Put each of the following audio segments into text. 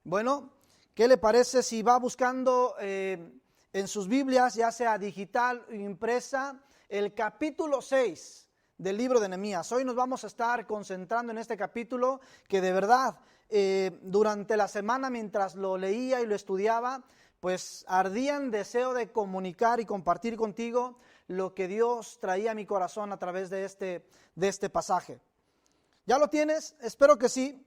Bueno, ¿qué le parece si va buscando en sus Biblias, ya sea digital o impresa, el capítulo 6 del libro de Nehemías? Hoy nos vamos a estar concentrando en este capítulo que de verdad durante la semana mientras lo leía y lo estudiaba, pues ardía en deseo de comunicar y compartir contigo lo que Dios traía a mi corazón a través de este pasaje. ¿Ya lo tienes? Espero que sí.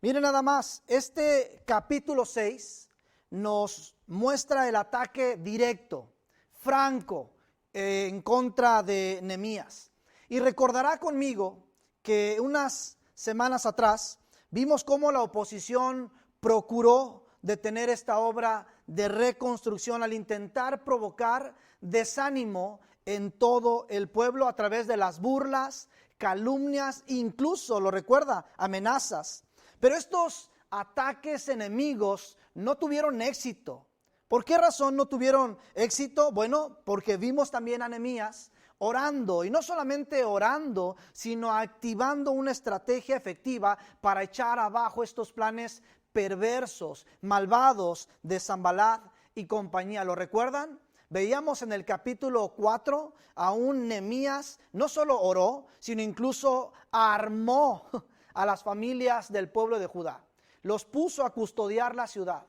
Miren nada más, este capítulo 6 nos muestra el ataque directo, franco, en contra de Nehemías. Y recordará conmigo que unas semanas atrás vimos cómo la oposición procuró detener esta obra de reconstrucción al intentar provocar desánimo en todo el pueblo a través de las burlas, calumnias, incluso, lo recuerda, amenazas. Pero estos ataques enemigos no tuvieron éxito. ¿Por qué razón no tuvieron éxito? Bueno, porque vimos también a Nehemías orando, y no solamente orando, sino activando una estrategia efectiva para echar abajo estos planes perversos, malvados de Sanballat y compañía. ¿Lo recuerdan? Veíamos en el capítulo 4 a un Nehemías, no solo oró, sino incluso armó a las familias del pueblo de Judá. Los puso a custodiar la ciudad.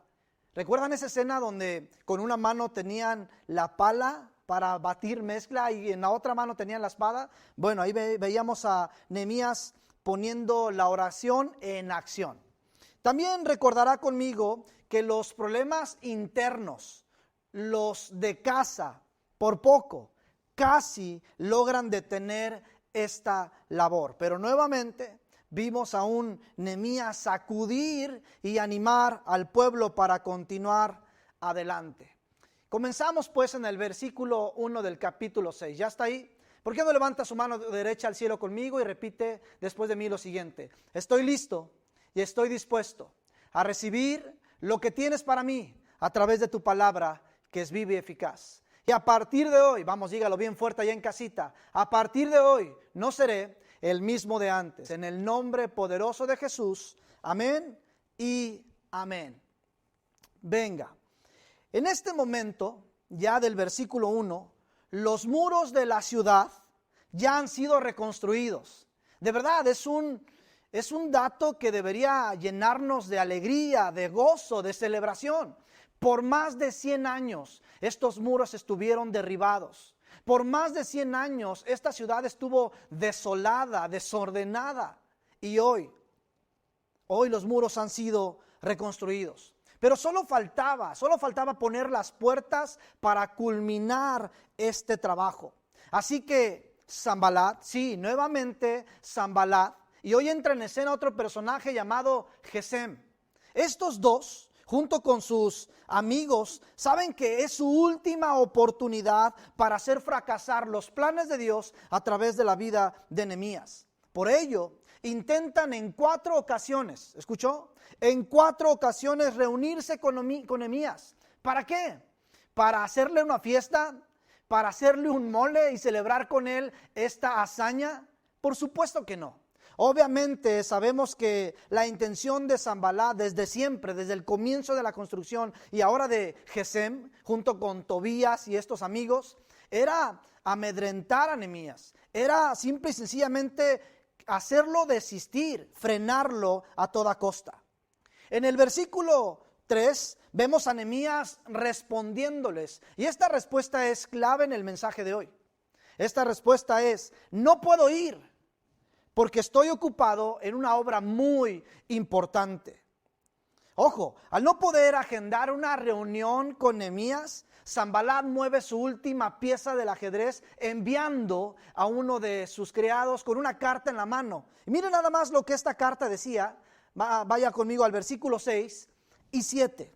¿Recuerdan esa escena donde con una mano tenían la pala para batir mezcla y en la otra mano tenían la espada? Bueno, ahí veíamos a Nehemías poniendo la oración en acción. También recordará conmigo que los problemas internos, los de casa, por poco, casi logran detener esta labor. Pero nuevamente vimos a un Nehemías sacudir y animar al pueblo para continuar adelante. Comenzamos pues en el versículo 1 del capítulo 6. ¿Ya está ahí? ¿Por qué no levanta su mano derecha al cielo conmigo y repite después de mí lo siguiente? Estoy listo y estoy dispuesto a recibir lo que tienes para mí a través de tu palabra que es viva y eficaz. Y a partir de hoy, vamos, dígalo bien fuerte allá en casita, a partir de hoy no seré el mismo de antes. En el nombre poderoso de Jesús, amén y amén. Venga, en este momento, ya del versículo 1, los muros de la ciudad ya han sido reconstruidos. De verdad, es un dato que debería llenarnos de alegría, de gozo, de celebración. Por más de 100 años, estos muros estuvieron derribados. Por más de 100 años, esta ciudad estuvo desolada, desordenada. Y hoy los muros han sido reconstruidos. Pero solo faltaba poner las puertas para culminar este trabajo. Así que Sanballat, sí, nuevamente Sanballat, y hoy entra en escena otro personaje llamado Gesem. Estos dos, junto con sus amigos, saben que es su última oportunidad para hacer fracasar los planes de Dios a través de la vida de Nehemías. Por ello, intentan en 4 ocasiones, ¿escuchó? En 4 ocasiones reunirse con Nehemías. ¿Para qué? ¿Para hacerle una fiesta? ¿Para hacerle un mole y celebrar con él esta hazaña? Por supuesto que no. Obviamente sabemos que la intención de Sanballat desde siempre, desde el comienzo de la construcción y ahora de Gesem, junto con Tobías y estos amigos, era amedrentar a Nehemías. Era simple y sencillamente hacerlo desistir, frenarlo a toda costa. En el versículo 3 vemos a Nehemías respondiéndoles, y esta respuesta es clave en el mensaje de hoy. Esta respuesta es: no puedo ir porque estoy ocupado en una obra muy importante. Ojo, al no poder agendar una reunión con Nehemías, Sanballat mueve su última pieza del ajedrez enviando a uno de sus criados con una carta en la mano. Y miren nada más lo que esta carta decía. Vaya conmigo al versículo 6 y 7.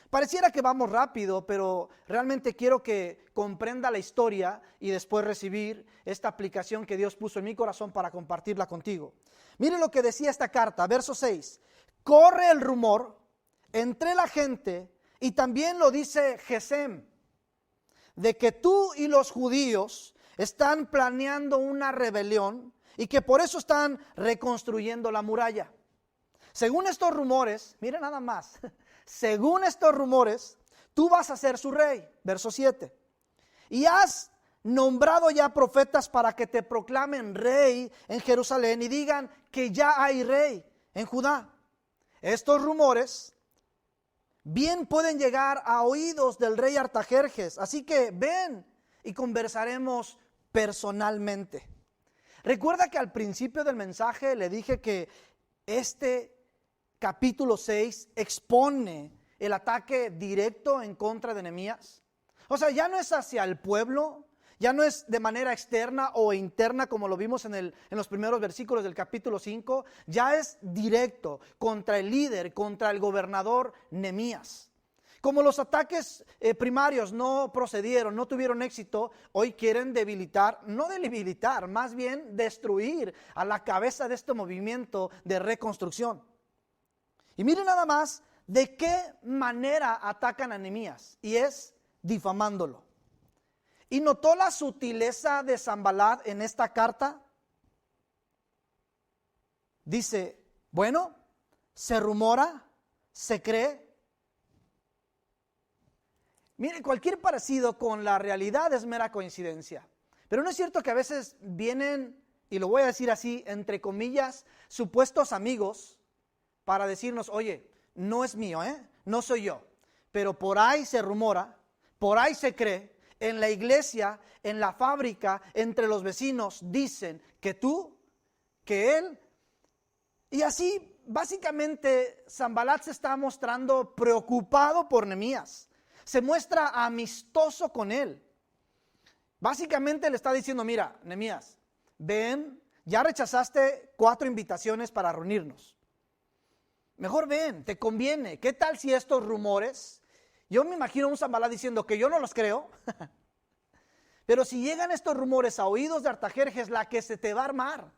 Pareciera que vamos rápido, pero realmente quiero que comprenda la historia y después recibir esta aplicación que Dios puso en mi corazón para compartirla contigo. Miren lo que decía esta carta, verso 6. Corre el rumor entre la gente, y también lo dice Gesem, de que tú y los judíos están planeando una rebelión y que por eso están reconstruyendo la muralla. según estos rumores, miren nada más, según estos rumores, tú vas a ser su rey, verso 7. Y has nombrado ya profetas para que te proclamen rey en Jerusalén y digan que ya hay rey en Judá. Estos rumores bien pueden llegar a oídos del rey Artajerjes, así que ven y conversaremos personalmente. Recuerda que al principio del mensaje le dije que este capítulo 6 expone el ataque directo en contra de Nehemías. O sea, ya no es hacia el pueblo, ya no es de manera externa o interna como lo vimos en los primeros versículos del capítulo 5, ya es directo contra el líder, contra el gobernador Nehemías. Como los ataques primarios no procedieron, no tuvieron éxito, hoy quieren debilitar, no debilitar, más bien destruir a la cabeza de este movimiento de reconstrucción. Y miren nada más de qué manera atacan a Nehemías, y es difamándolo. ¿Y notó la sutileza de Sanbalat en esta carta? Dice, bueno, se rumora, se cree. Mire, cualquier parecido con la realidad es mera coincidencia. Pero no es cierto que a veces vienen, y lo voy a decir así, entre comillas, supuestos amigos para decirnos, oye, no es mío, no soy yo. Pero por ahí se rumora, por ahí se cree, en la iglesia, en la fábrica, entre los vecinos, dicen que tú, que él. Y así, básicamente, Sanbalat se está mostrando preocupado por Nehemías. Se muestra amistoso con él. Básicamente le está diciendo, mira, Nehemías, ven, ya rechazaste 4 invitaciones para reunirnos. Mejor ven, te conviene. ¿Qué tal si estos rumores? Yo me imagino a un Sanbalat diciendo que yo no los creo. Pero si llegan estos rumores a oídos de Artajerjes, la que se te va a armar.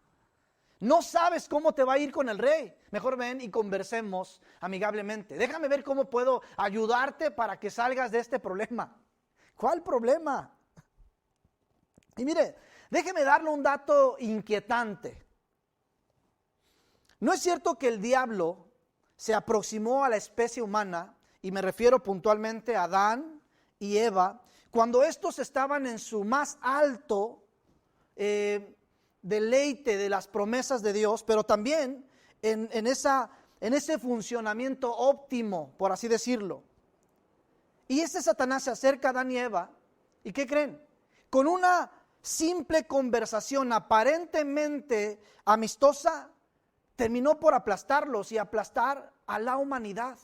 No sabes cómo te va a ir con el rey. Mejor ven y conversemos amigablemente. Déjame ver cómo puedo ayudarte para que salgas de este problema. ¿Cuál problema? Y mire, déjeme darle un dato inquietante. No es cierto que el diablo se aproximó a la especie humana, y me refiero puntualmente a Adán y Eva, cuando estos estaban en su más alto deleite de las promesas de Dios, pero también en ese funcionamiento óptimo, por así decirlo. Y ese Satanás se acerca a Adán y Eva, ¿y qué creen? Con una simple conversación aparentemente amistosa, terminó por aplastarlos y aplastar a la humanidad.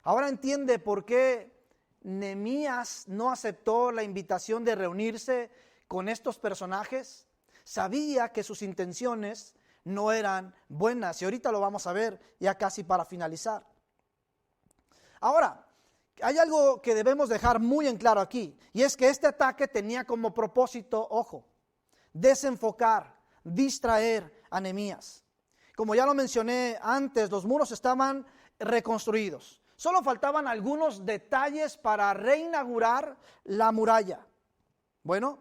Ahora entiende por qué Nehemías no aceptó la invitación de reunirse con estos personajes. Sabía que sus intenciones no eran buenas, y ahorita lo vamos a ver ya casi para finalizar. Ahora, hay algo que debemos dejar muy en claro aquí, y es que este ataque tenía como propósito, ojo, desenfocar, distraer a Nehemías. Como ya lo mencioné antes, los muros estaban reconstruidos. Solo faltaban algunos detalles para reinaugurar la muralla. Bueno,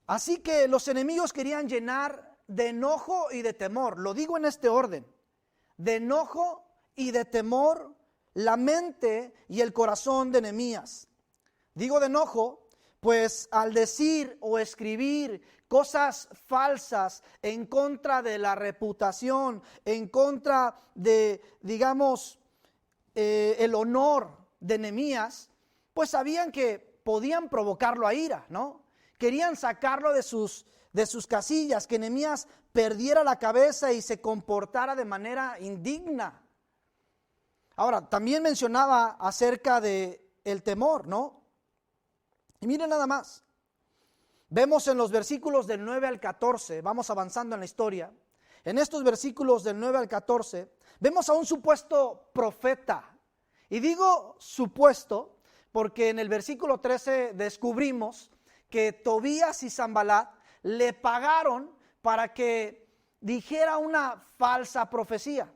así que los enemigos querían llenar de enojo y de temor. Lo digo en este orden: de enojo y de temor la mente y el corazón de Nehemías. Digo de enojo, pues al decir o escribir cosas falsas en contra de la reputación, en contra de, digamos, el honor de Nehemías, pues sabían que podían provocarlo a ira, ¿no? Querían sacarlo de sus casillas, que Nehemías perdiera la cabeza y se comportara de manera indigna. Ahora, también mencionaba acerca de el temor, ¿no? Y miren nada más. Vemos en los versículos del 9 al 14, vamos avanzando en la historia. En estos versículos del 9 al 14, vemos a un supuesto profeta. Y digo supuesto porque en el versículo 13 descubrimos que Tobías y Sanbalat le pagaron para que dijera una falsa profecía.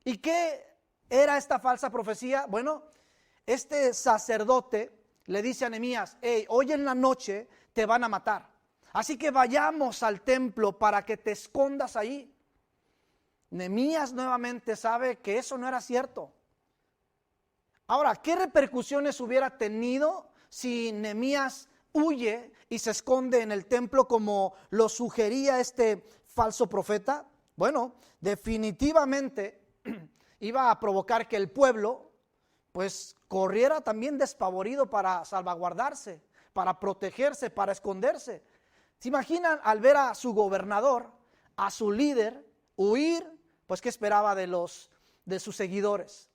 ¿Y qué era esta falsa profecía? Bueno, este sacerdote le dice a Nehemías: hey, hoy en la noche te van a matar, así que vayamos al templo para que te escondas ahí. Nehemías nuevamente sabe que eso no era cierto. Ahora, ¿qué repercusiones hubiera tenido si Nehemías huye y se esconde en el templo como lo sugería este falso profeta? Bueno, definitivamente iba a provocar que el pueblo pues corriera también despavorido para salvaguardarse, para protegerse, para esconderse. ¿Se imaginan al ver a su gobernador, a su líder, huir? Pues ¿qué esperaba de sus seguidores?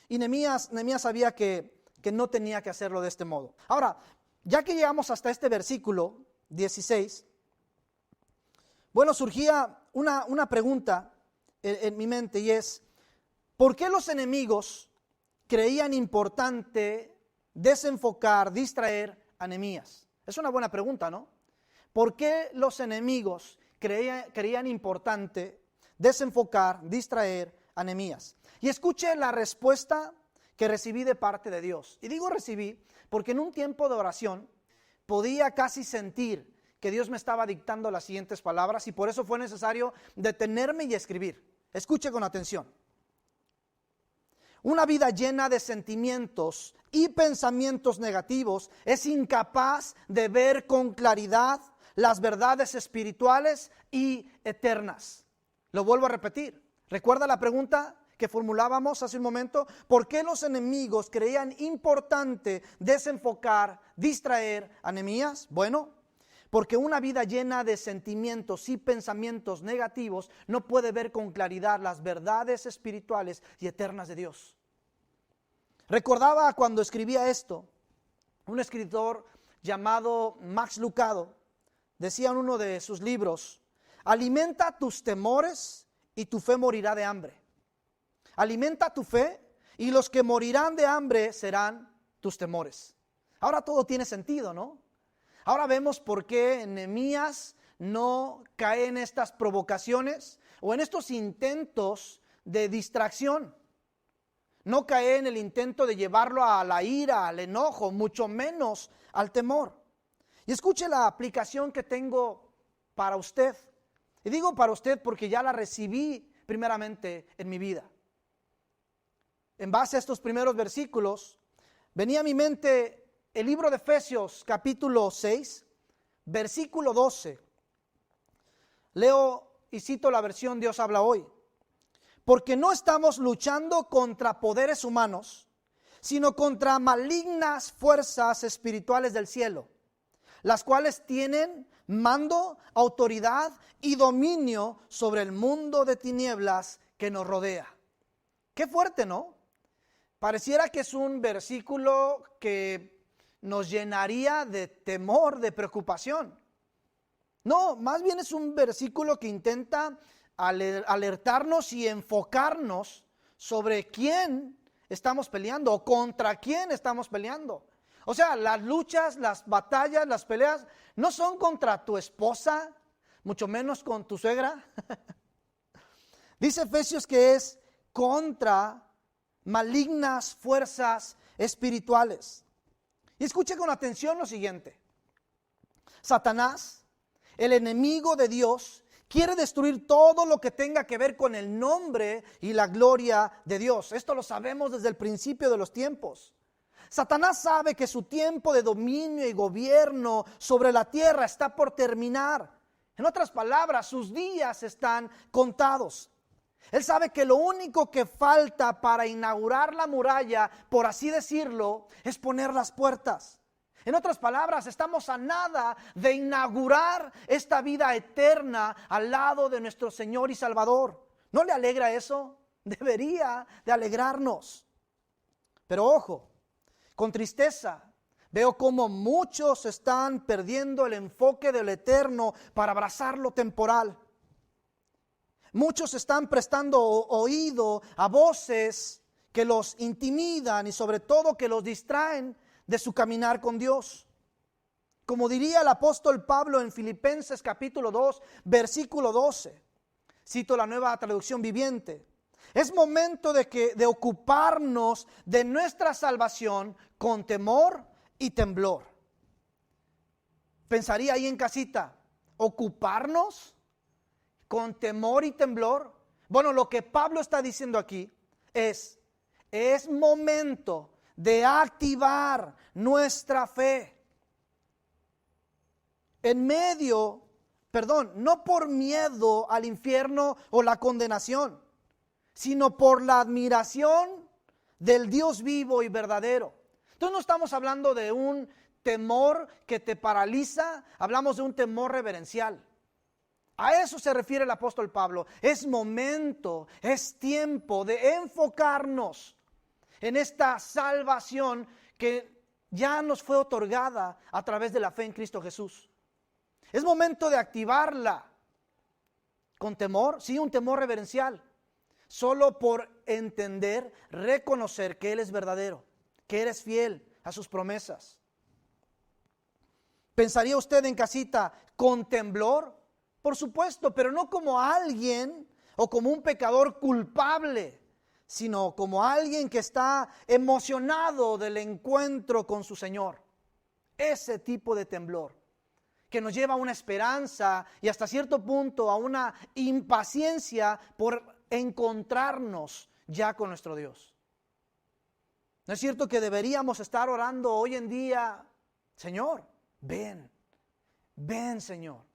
Y Nehemías sabía que no tenía que hacerlo de este modo. Ahora, ya que llegamos hasta este versículo 16, bueno, surgía una pregunta en mi mente, y es: ¿por qué los enemigos creían importante desenfocar, distraer a Nehemías? Es una buena pregunta, ¿no? ¿Por qué los enemigos creían importante desenfocar, distraer a Nehemías? Y escuche la respuesta que recibí de parte de Dios. Y digo recibí porque en un tiempo de oración podía casi sentir que Dios me estaba dictando las siguientes palabras, y por eso fue necesario detenerme y escribir. Escuche con atención. Una vida llena de sentimientos y pensamientos negativos es incapaz de ver con claridad las verdades espirituales y eternas. Lo vuelvo a repetir. ¿Recuerda la pregunta que formulábamos hace un momento? ¿Por qué los enemigos creían importante desenfocar, distraer a Nehemías? Bueno, porque una vida llena de sentimientos y pensamientos negativos no puede ver con claridad las verdades espirituales y eternas de Dios. Recordaba cuando escribía esto, un escritor llamado Max Lucado decía en uno de sus libros: alimenta tus temores y tu fe morirá de hambre. Alimenta tu fe y los que morirán de hambre serán tus temores. Ahora todo tiene sentido, ¿no? Ahora vemos por qué Nehemías no cae en estas provocaciones o en estos intentos de distracción. No cae en el intento de llevarlo a la ira, al enojo, mucho menos al temor. Y escuche la aplicación que tengo para usted. Y digo para usted porque ya la recibí primeramente en mi vida. En base a estos primeros versículos, venía a mi mente el libro de Efesios, capítulo 6, versículo 12. Leo y cito la versión Dios habla hoy. Porque no estamos luchando contra poderes humanos, sino contra malignas fuerzas espirituales del cielo, las cuales tienen mando, autoridad y dominio sobre el mundo de tinieblas que nos rodea. Qué fuerte, ¿no? Pareciera que es un versículo que nos llenaría de temor, de preocupación. No, más bien es un versículo que intenta alertarnos y enfocarnos sobre quién estamos peleando o contra quién estamos peleando. O sea, las luchas, las batallas, las peleas no son contra tu esposa, mucho menos con tu suegra. Dice Efesios que es contra malignas fuerzas espirituales. Y escuche con atención lo siguiente. Satanás, el enemigo de Dios, quiere destruir todo lo que tenga que ver con el nombre y la gloria de Dios. Esto lo sabemos desde el principio de los tiempos. Satanás sabe que su tiempo de dominio y gobierno sobre la tierra está por terminar. En otras palabras, sus días están contados. Él sabe que lo único que falta para inaugurar la muralla, por así decirlo, es poner las puertas. En otras palabras, estamos a nada de inaugurar esta vida eterna al lado de nuestro Señor y Salvador. ¿No le alegra eso? Debería de alegrarnos. Pero ojo, con tristeza veo cómo muchos están perdiendo el enfoque de lo eterno para abrazar lo temporal. Muchos están prestando oído a voces que los intimidan y sobre todo que los distraen de su caminar con Dios. Como diría el apóstol Pablo en Filipenses capítulo 2, versículo 12. Cito la Nueva Traducción Viviente. Es momento de ocuparnos de nuestra salvación con temor y temblor. Pensaría ahí en casita, ¿ocuparnos? con temor y temblor. Bueno, lo que Pablo está diciendo aquí es momento de activar nuestra fe. No por miedo al infierno o la condenación, sino por la admiración del Dios vivo y verdadero. Entonces no estamos hablando de un temor que te paraliza, hablamos de un temor reverencial. A eso se refiere el apóstol Pablo. Es momento, es tiempo de enfocarnos en esta salvación que ya nos fue otorgada a través de la fe en Cristo Jesús. Es momento de activarla con temor, sí, un temor reverencial, solo por entender, reconocer que Él es verdadero, que Él es fiel a sus promesas. ¿Pensaría usted en casita con temblor? Por supuesto, pero no como alguien o como un pecador culpable, sino como alguien que está emocionado del encuentro con su Señor. Ese tipo de temblor que nos lleva a una esperanza y hasta cierto punto a una impaciencia por encontrarnos ya con nuestro Dios. ¿No es cierto que deberíamos estar orando hoy en día? Señor, ven Señor.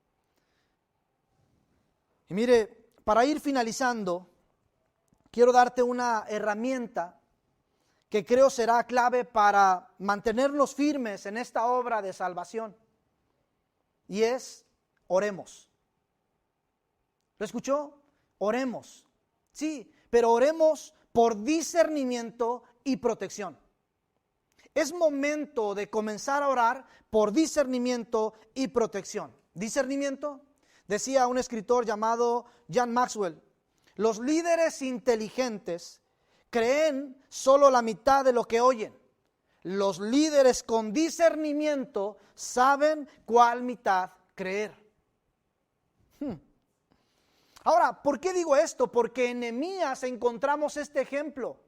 Y mire, para ir finalizando, quiero darte una herramienta que creo será clave para mantenernos firmes en esta obra de salvación. Y es, oremos. ¿Lo escuchó? Oremos. Sí, pero oremos por discernimiento y protección. Es momento de comenzar a orar por discernimiento y protección. ¿Discernimiento? Decía un escritor llamado John Maxwell, los líderes inteligentes creen solo la mitad de lo que oyen. Los líderes con discernimiento saben cuál mitad creer. Ahora, ¿por qué digo esto? Porque en Nehemías encontramos este ejemplo.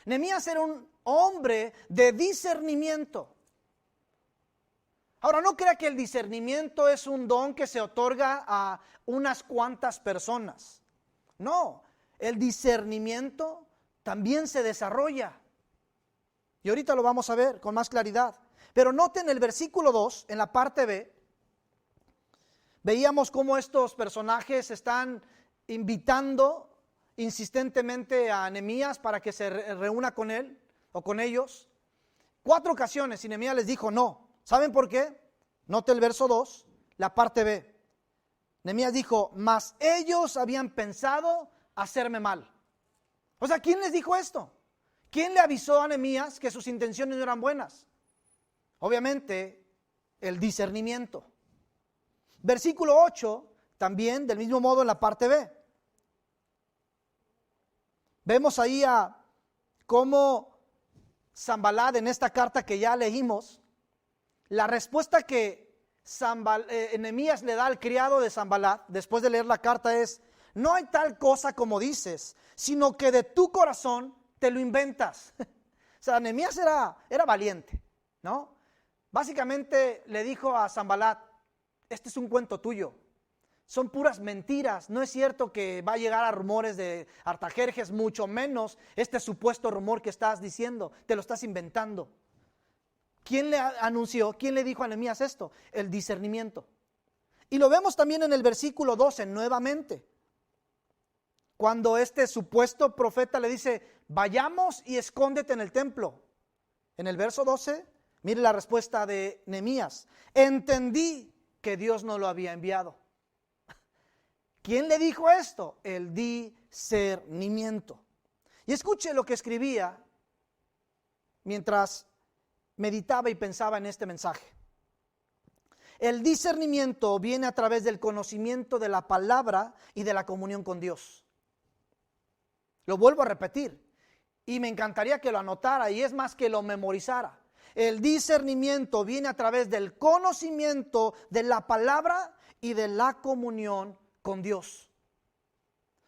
Nehemías era un hombre de discernimiento. Ahora, no crea que el discernimiento es un don que se otorga a unas cuantas personas. No, el discernimiento también se desarrolla. Y ahorita lo vamos a ver con más claridad. Pero noten el versículo 2, en la parte B, veíamos cómo estos personajes están invitando insistentemente a Nehemías para que se reúna con él o con ellos. 4 ocasiones y Nehemías les dijo no. ¿Saben por qué? Note el verso 2, la parte B. Nehemías dijo, mas ellos habían pensado hacerme mal. O sea, ¿quién les dijo esto? ¿Quién le avisó a Nehemías que sus intenciones no eran buenas? Obviamente, el discernimiento. Versículo 8, también del mismo modo en la parte B. Vemos ahí a cómo Sanbalat, en esta carta que ya leímos, la respuesta que Nehemías le da al criado de Sanbalat, después de leer la carta, es, no hay tal cosa como dices, sino que de tu corazón te lo inventas. O sea, Nehemías era valiente, ¿no? Básicamente le dijo a Sanbalat, este es un cuento tuyo, son puras mentiras, no es cierto que va a llegar a rumores de Artajerjes, mucho menos este supuesto rumor que estás diciendo, te lo estás inventando. ¿Quién le anunció, quién le dijo a Nehemías esto? El discernimiento. Y lo vemos también en el versículo 12 nuevamente, cuando este supuesto profeta le dice, vayamos y escóndete en el templo. En el verso 12, mire la respuesta de Nehemías, entendí que Dios no lo había enviado. ¿Quién le dijo esto? El discernimiento. Y escuche lo que escribía mientras meditaba y pensaba en este mensaje. El discernimiento viene a través del conocimiento de la palabra y de la comunión con Dios. Lo vuelvo a repetir y me encantaría que lo anotara y es más que lo memorizara. El discernimiento viene a través del conocimiento de la palabra y de la comunión con Dios.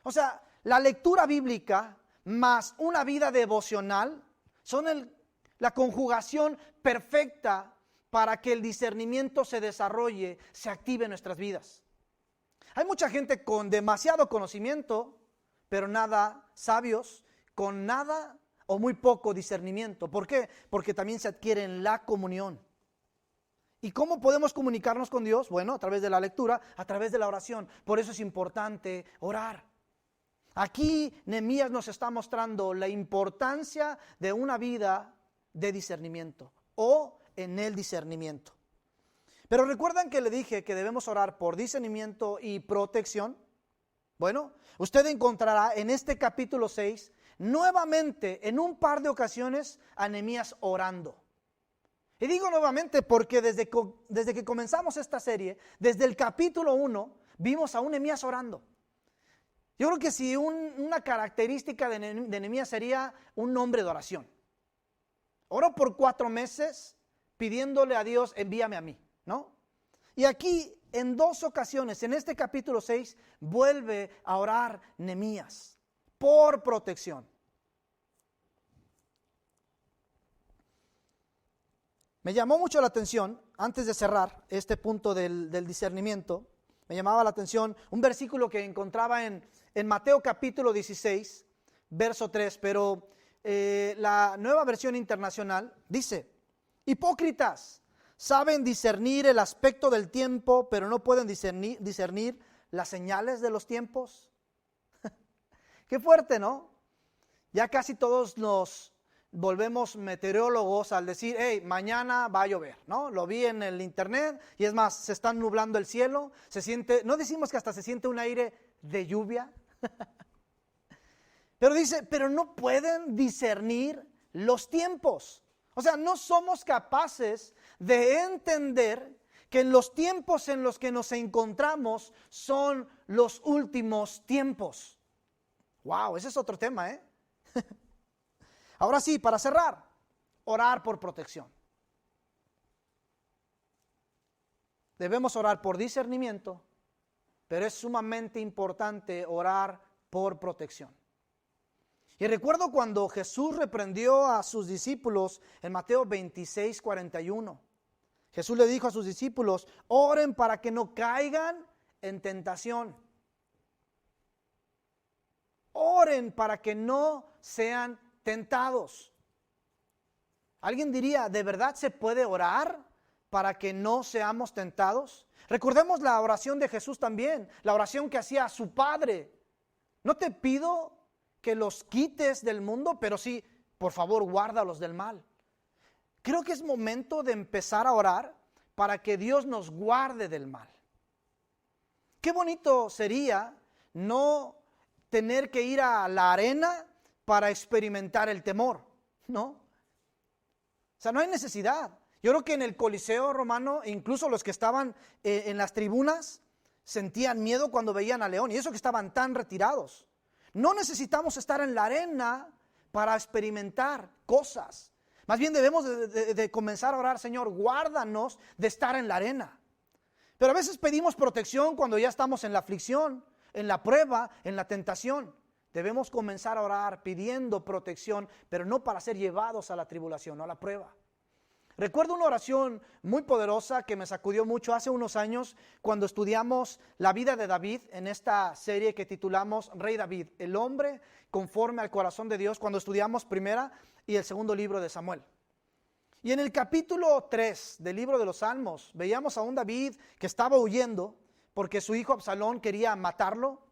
O sea, la lectura bíblica más una vida devocional son la conjugación perfecta para que el discernimiento se desarrolle, se active en nuestras vidas. Hay mucha gente con demasiado conocimiento, pero nada sabios, con nada o muy poco discernimiento. ¿Por qué? Porque también se adquiere en la comunión. ¿Y cómo podemos comunicarnos con Dios? Bueno, a través de la lectura, a través de la oración. Por eso es importante orar. Aquí Nehemías nos está mostrando la importancia de una vida de discernimiento o en el discernimiento. Pero recuerdan que le dije que debemos orar por discernimiento y protección. Bueno, usted encontrará en este capítulo 6 nuevamente en un par de ocasiones a Nehemías orando. Y digo nuevamente porque desde que comenzamos esta serie, desde el capítulo 1, vimos a un Nehemías orando. Yo creo que si una característica de Nehemías sería un hombre de oración. Oró por 4 meses pidiéndole a Dios, envíame a mí, ¿no? Y aquí en 2 ocasiones, en este capítulo 6, vuelve a orar Nehemías por protección. Me llamó mucho la atención, antes de cerrar este punto del discernimiento, me llamaba la atención un versículo que encontraba en Mateo capítulo 16, verso 3, pero la Nueva Versión Internacional dice: hipócritas, saben discernir el aspecto del tiempo, pero no pueden discernir las señales de los tiempos. Qué fuerte, ¿no? Ya casi todos nos volvemos meteorólogos al decir, hey, mañana va a llover, ¿no? Lo vi en el internet y es más, se está nublando el cielo, se siente, no decimos que hasta se siente un aire de lluvia, pero dice, pero no pueden discernir los tiempos. O sea, no somos capaces de entender que en los tiempos en los que nos encontramos son los últimos tiempos. Wow, ese es otro tema, ¿eh? Ahora sí, para cerrar, orar por protección. Debemos orar por discernimiento, pero es sumamente importante orar por protección. Y recuerdo cuando Jesús reprendió a sus discípulos en Mateo 26, 41. Jesús le dijo a sus discípulos, oren para que no caigan en tentación. Oren para que no sean tentados. Alguien diría, ¿de verdad se puede orar para que no seamos tentados? Recordemos la oración de Jesús también, la oración que hacía a su Padre. No te pido que los quites del mundo, pero sí, por favor, guárdalos del mal. Creo que es momento de empezar a orar para que Dios nos guarde del mal. Qué bonito sería no tener que ir a la arena para experimentar el temor, ¿no? O sea, no hay necesidad. Yo creo que en el Coliseo romano, incluso los que estaban en las tribunas, sentían miedo cuando veían a León, y eso que estaban tan retirados. No necesitamos estar en la arena para experimentar cosas. Más bien debemos de comenzar a orar, Señor, guárdanos de estar en la arena. Pero a veces pedimos protección cuando ya estamos en la aflicción, en la prueba, en la tentación. Debemos comenzar a orar pidiendo protección, pero no para ser llevados a la tribulación o a la prueba. Recuerdo una oración muy poderosa que me sacudió mucho hace unos años cuando estudiamos la vida de David en esta serie que titulamos Rey David, el hombre conforme al corazón de Dios, cuando estudiamos primera y el segundo libro de Samuel. Y en el capítulo 3 del libro de los Salmos veíamos a un David que estaba huyendo porque su hijo Absalón quería matarlo.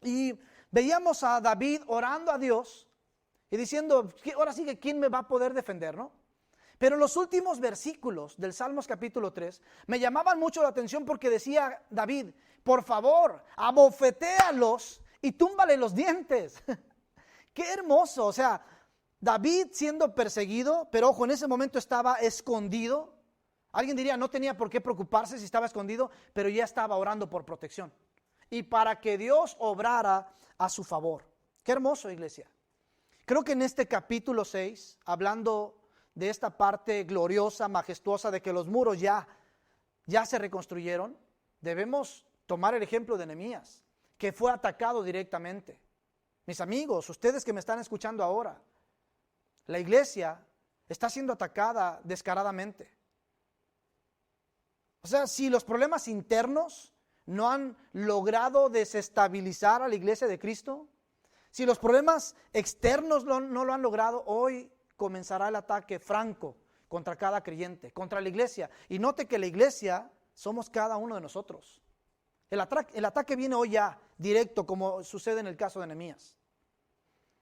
Y veíamos a David orando a Dios y diciendo, ahora sí que ¿quién me va a poder defender, no? Pero los últimos versículos del Salmos capítulo 3 me llamaban mucho la atención porque decía David, por favor, abofetéalos y túmbale los dientes. Qué hermoso, o sea, David siendo perseguido, pero ojo, en ese momento estaba escondido. Alguien diría, no tenía por qué preocuparse si estaba escondido, pero ya estaba orando por protección. Y para que Dios obrara a su favor. Qué hermoso, iglesia. Creo que en este capítulo 6, hablando de esta parte gloriosa, majestuosa, de que los muros ya se reconstruyeron, debemos tomar el ejemplo de Nehemías, que fue atacado directamente. Mis amigos, ustedes que me están escuchando ahora, la iglesia está siendo atacada descaradamente. O sea, si los problemas internos no han logrado desestabilizar a la iglesia de Cristo, si los problemas externos no lo han logrado, hoy comenzará el ataque franco contra cada creyente, contra la iglesia. Y note que la iglesia somos cada uno de nosotros. El ataque viene hoy ya, directo, como sucede en el caso de Nehemías.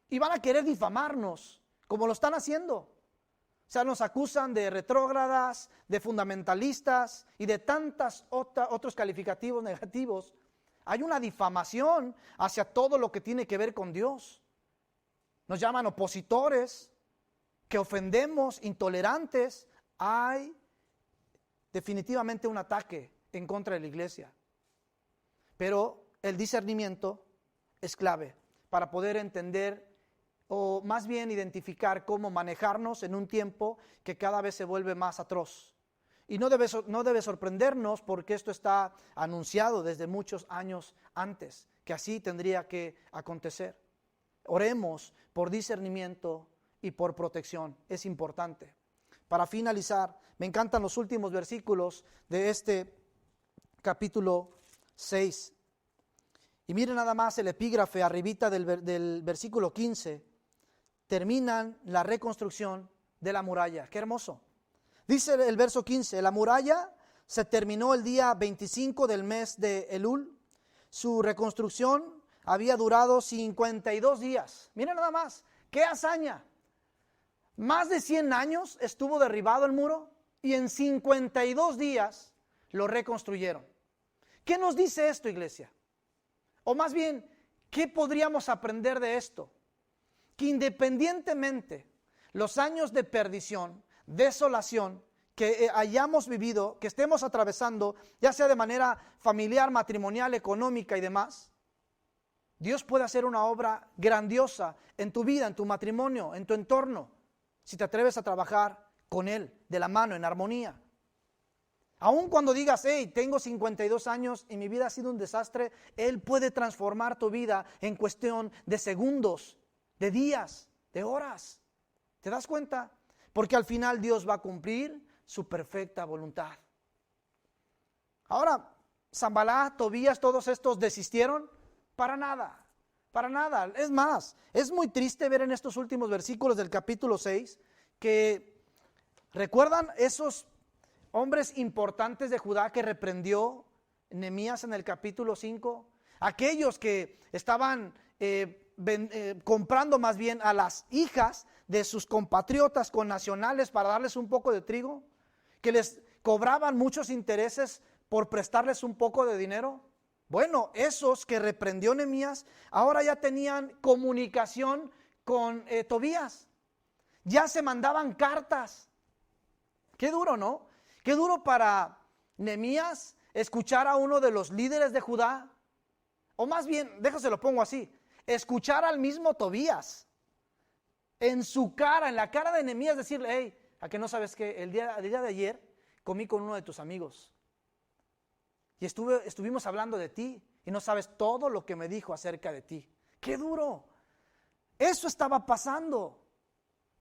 Y van a querer difamarnos, como lo están haciendo. O sea, nos acusan de retrógradas, de fundamentalistas y de tantos otros calificativos negativos. Hay una difamación hacia todo lo que tiene que ver con Dios. Nos llaman opositores, que ofendemos, intolerantes. Hay definitivamente un ataque en contra de la iglesia. Pero el discernimiento es clave para poder entender, o más bien identificar cómo manejarnos en un tiempo que cada vez se vuelve más atroz. Y no debe sorprendernos, porque esto está anunciado desde muchos años antes, que así tendría que acontecer. Oremos por discernimiento y por protección, es importante. Para finalizar, me encantan los últimos versículos de este capítulo 6. Y miren nada más el epígrafe arribita del versículo 15. Terminan la reconstrucción de la muralla. ¡Qué hermoso! Dice el verso 15, la muralla se terminó el día 25 del mes de Elul. Su reconstrucción había durado 52 días. Miren nada más, ¡qué hazaña! Más de 100 años estuvo derribado el muro y en 52 días lo reconstruyeron. ¿Qué nos dice esto, iglesia? O más bien, ¿qué podríamos aprender de esto? Que independientemente los años de perdición, desolación que hayamos vivido, que estemos atravesando, ya sea de manera familiar, matrimonial, económica y demás, Dios puede hacer una obra grandiosa en tu vida, en tu matrimonio, en tu entorno, si te atreves a trabajar con Él, de la mano, en armonía. Aun cuando digas, hey, tengo 52 años y mi vida ha sido un desastre, Él puede transformar tu vida en cuestión de segundos, de días, de horas. ¿Te das cuenta? Porque al final Dios va a cumplir su perfecta voluntad. Ahora, Sanballat, Tobías, todos estos desistieron. Para nada, para nada. Es más, es muy triste ver en estos últimos versículos del capítulo 6 que recuerdan esos hombres importantes de Judá que reprendió Nehemías en el capítulo 5. Aquellos que estaban comprando más bien a las hijas de sus compatriotas connacionales para darles un poco de trigo, que les cobraban muchos intereses por prestarles un poco de dinero. Bueno, esos que reprendió Nehemías ahora ya tenían comunicación con Tobías. Ya se mandaban cartas. Qué duro, ¿no? Qué duro para Nehemías escuchar a uno de los líderes de Judá, o más bien, déjase lo pongo así, escuchar al mismo Tobías en su cara, en la cara de Nehemías, decirle, hey, ¿a qué no sabes que el día de ayer comí con uno de tus amigos? Y estuvimos hablando de ti y no sabes todo lo que me dijo acerca de ti. ¡Qué duro! Eso estaba pasando.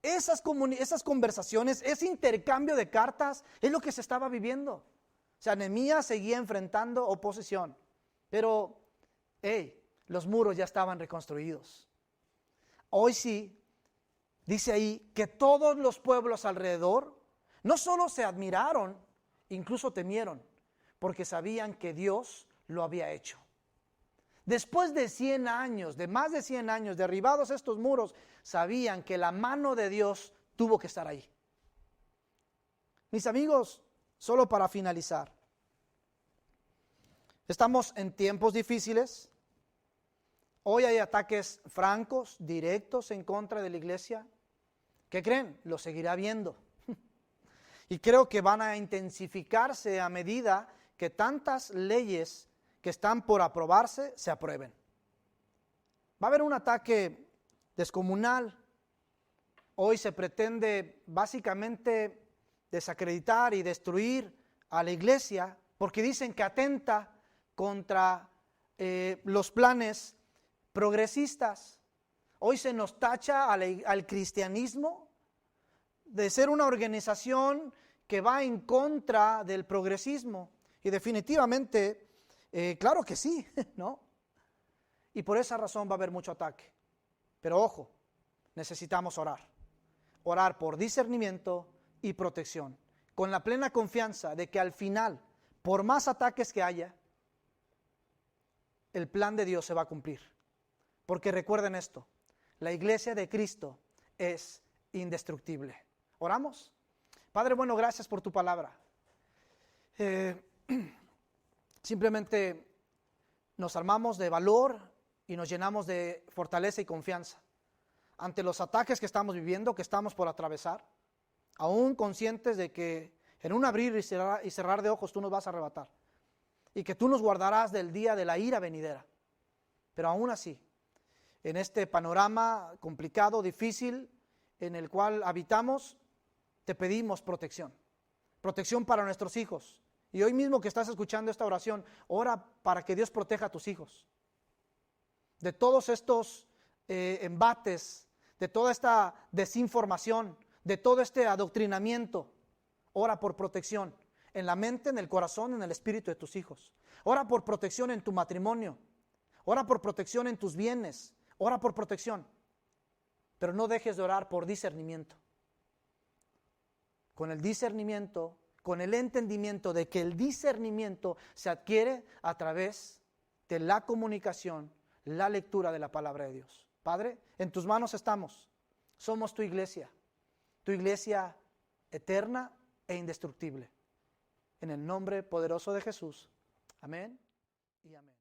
Esas conversaciones, ese intercambio de cartas es lo que se estaba viviendo. O sea, Nehemías seguía enfrentando oposición, pero los muros ya estaban reconstruidos. Hoy sí, dice ahí que todos los pueblos alrededor no solo se admiraron, incluso temieron, porque sabían que Dios lo había hecho. Después de 100 años, de más de 100 años, derribados estos muros, sabían que la mano de Dios tuvo que estar ahí. Mis amigos, solo para finalizar, estamos en tiempos difíciles. Hoy hay ataques francos, directos en contra de la iglesia. ¿Qué creen? Lo seguirá habiendo. Y creo que van a intensificarse a medida que tantas leyes que están por aprobarse se aprueben. Va a haber un ataque descomunal. Hoy se pretende básicamente desacreditar y destruir a la iglesia porque dicen que atenta contra los planes progresistas. Hoy se nos tacha al cristianismo de ser una organización que va en contra del progresismo. Y definitivamente Claro que sí, ¿no? Y por esa razón va a haber mucho ataque. Pero ojo, necesitamos orar. Orar por discernimiento y protección, con la plena confianza de que al final, por más ataques que haya, el plan de Dios se va a cumplir. Porque recuerden esto, la iglesia de Cristo es indestructible. ¿Oramos? Padre, bueno, gracias por tu palabra. Simplemente nos armamos de valor y nos llenamos de fortaleza y confianza ante los ataques que estamos viviendo, que estamos por atravesar, aún conscientes de que en un abrir y cerrar de ojos tú nos vas a arrebatar y que tú nos guardarás del día de la ira venidera. Pero aún así, en este panorama complicado, difícil, en el cual habitamos, te pedimos protección. Protección para nuestros hijos. Y hoy mismo que estás escuchando esta oración, ora para que Dios proteja a tus hijos de todos estos embates, de toda esta desinformación, de todo este adoctrinamiento. Ora por protección en la mente, en el corazón, en el espíritu de tus hijos. Ora por protección en tu matrimonio. Ora por protección en tus bienes. Ora por protección. Pero no dejes de orar por discernimiento. Con el discernimiento, con el entendimiento de que el discernimiento se adquiere a través de la comunicación, la lectura de la palabra de Dios. Padre, en tus manos estamos. Somos tu iglesia eterna e indestructible. En el nombre poderoso de Jesús. Amén y amén.